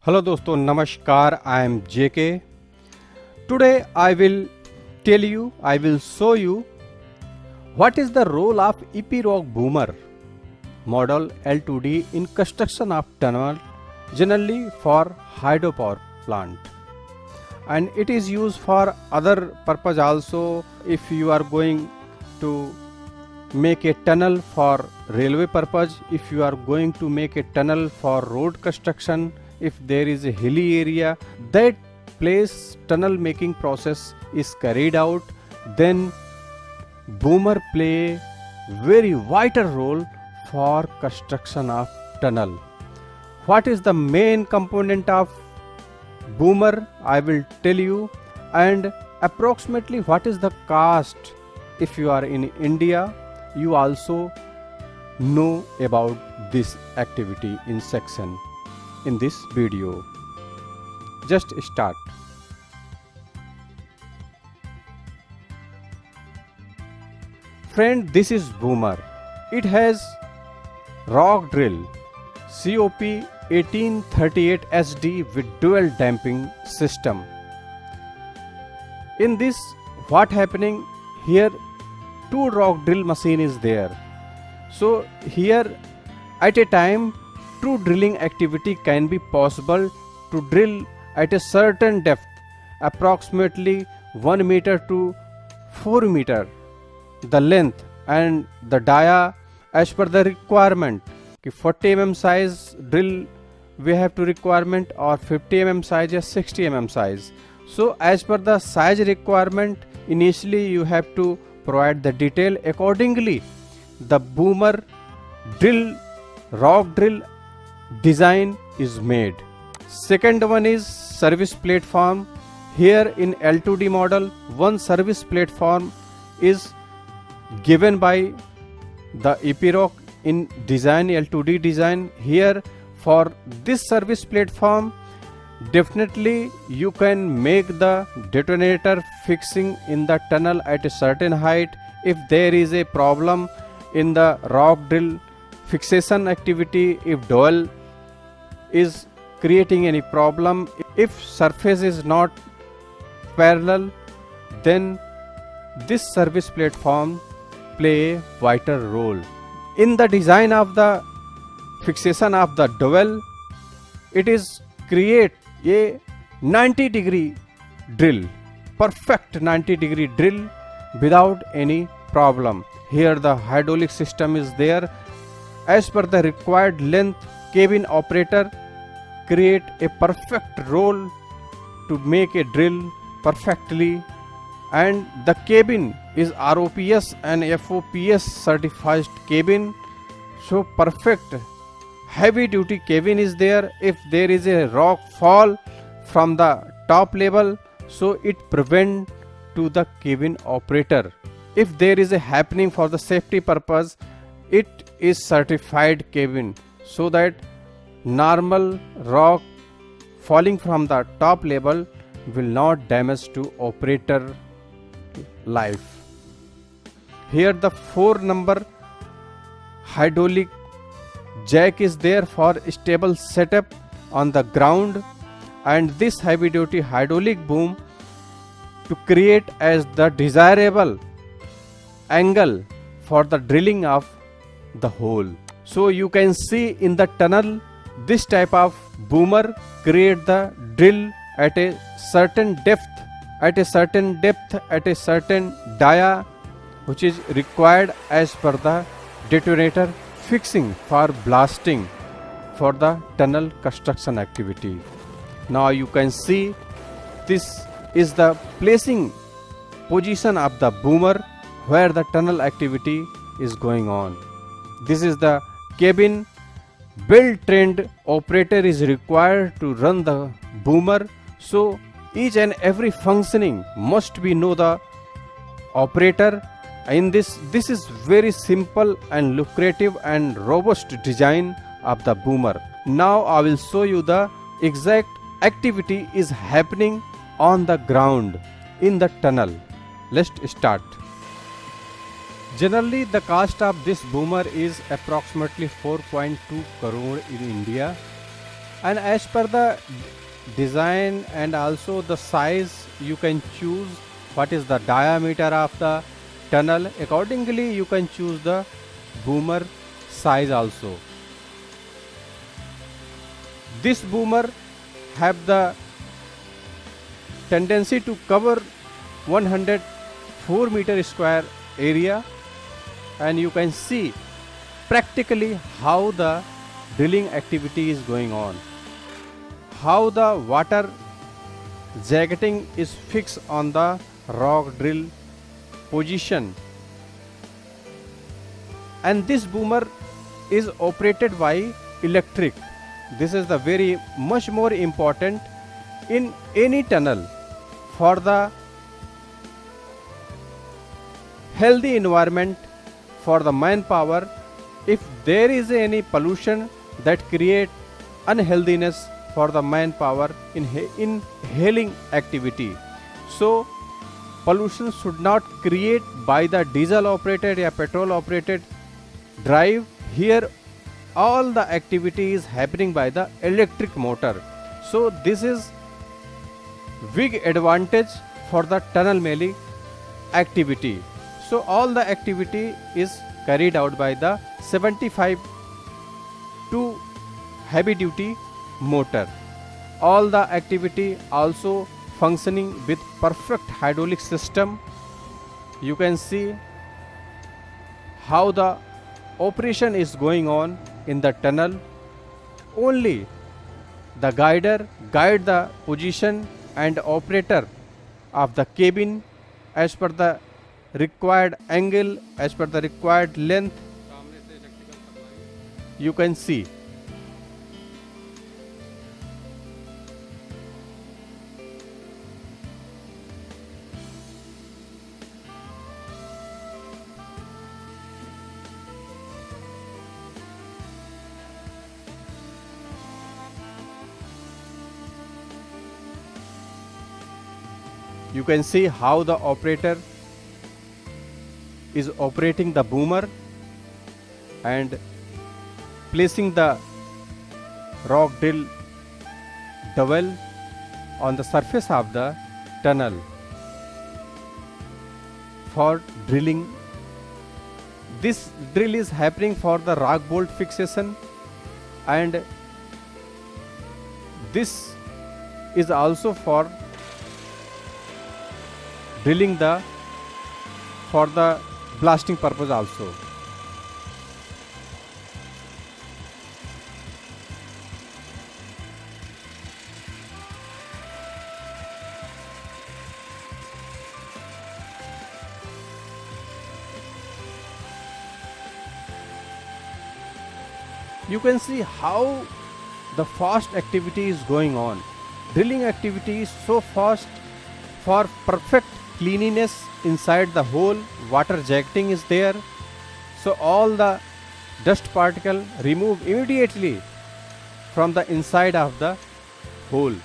Hello दोस्तों, नमस्कार। I am JK. Today I will show you what is the role of Epiroc boomer model L2D in construction of tunnel, generally for hydropower plant, and it is used for other purpose also. If you are going to make a tunnel for railway purpose, if you are going to make a tunnel for road construction, if there is a hilly area, that place tunnel making process is carried out, then boomer play very vital role for construction of tunnel. What is the main component of boomer? I will tell you, and approximately what is the cost. If you are in India, you also know about this activity in section in this video. Just start. Friend, this is boomer. It has rock drill COP 1838 SD with dual damping system. In this, what happening here, two rock drill machine is there. So here at a time, two drilling activity can be possible to drill at a certain depth, approximately 1 meter to 4 meter, the length and the dia as per the requirement. 40 mm size drill we have to requirement, or 50 mm size or 60 mm size. So as per the size requirement, initially you have to provide the detail accordingly. The boomer drill, rock drill design is made. Second one is service platform. Here in L2D model, one service platform is given by the Epiroc in design, L2D design. Here for this service platform, definitely you can make the detonator fixing in the tunnel at a certain height. If there is a problem in the rock drill fixation activity, if dowel is creating any problem, if surface is not parallel, then this service platform play a vital role in the design of the fixation of the dowel. It is create a 90-degree drill, perfect 90-degree drill without any problem. Here the hydraulic system is there. As per the required length, cabin operator create a perfect roll to make a drill perfectly, and the cabin is ROPS and FOPS certified cabin. So perfect heavy duty cabin is there. If there is a rock fall from the top level, so it prevent to the cabin operator. If there is a happening for the safety purpose, it is certified cabin, so that normal rock falling from the top level will not damage to operator life. Here the 4 number hydraulic jack is there for stable setup on the ground, and this heavy duty hydraulic boom to create as the desirable angle for the drilling of the hole. So you can see in the tunnel, this type of boomer create the drill at a certain depth, at a certain dia which is required as per the detonator fixing for blasting for the tunnel construction activity. Now you can see this is the placing position of the boomer where the tunnel activity is going on. This is the cabin. Well-trained operator is required to run the boomer. So each and every functioning must be know the operator. In this is very simple and lucrative and robust design of the boomer. Now I will show you the exact activity is happening on the ground in the tunnel. Let's start. Generally, the cost of this boomer is approximately 4.2 crore in India. And as per the design and also the size, you can choose what is the diameter of the tunnel. Accordingly, you can choose the boomer size also. This boomer have the tendency to cover 104 meter square area, and you can see practically how the drilling activity is going on, how the water jacketing is fixed on the rock drill position, and this boomer is operated by electric. This is the very much more important in any tunnel for the healthy environment, for the manpower. If there is any pollution that create unhealthiness for the manpower in hailing activity, so pollution should not create by the diesel operated or petrol operated drive. Here all the activity is happening by the electric motor. So this is big advantage for the tunnel mailing activity. So all the activity is carried out by the 75 to heavy duty motor. All the activity also functioning with perfect hydraulic system. You can see how the operation is going on in the tunnel. Only the guider guide the position and operator of the cabin as per the required angle, as per the required length. You can see how the operator is operating the boomer and placing the rock drill dowel on the surface of the tunnel for drilling. This drill is happening for the rock bolt fixation, and this is also for drilling the for the blasting purpose also. You can see how the fast activity is going on. Drilling activity is so fast for perfect cleanliness inside the hole. Water jacketing is there, so all the dust particle remove immediately from the inside of the hole.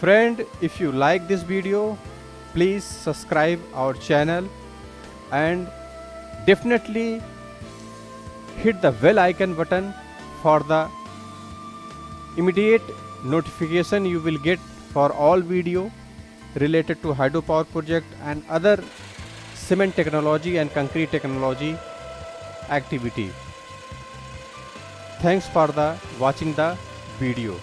Friend, if you like this video, please subscribe our channel and definitely hit the bell icon button for the immediate notification you will get for all video related to hydropower project and other cement technology and concrete technology activity. Thanks for the watching the video.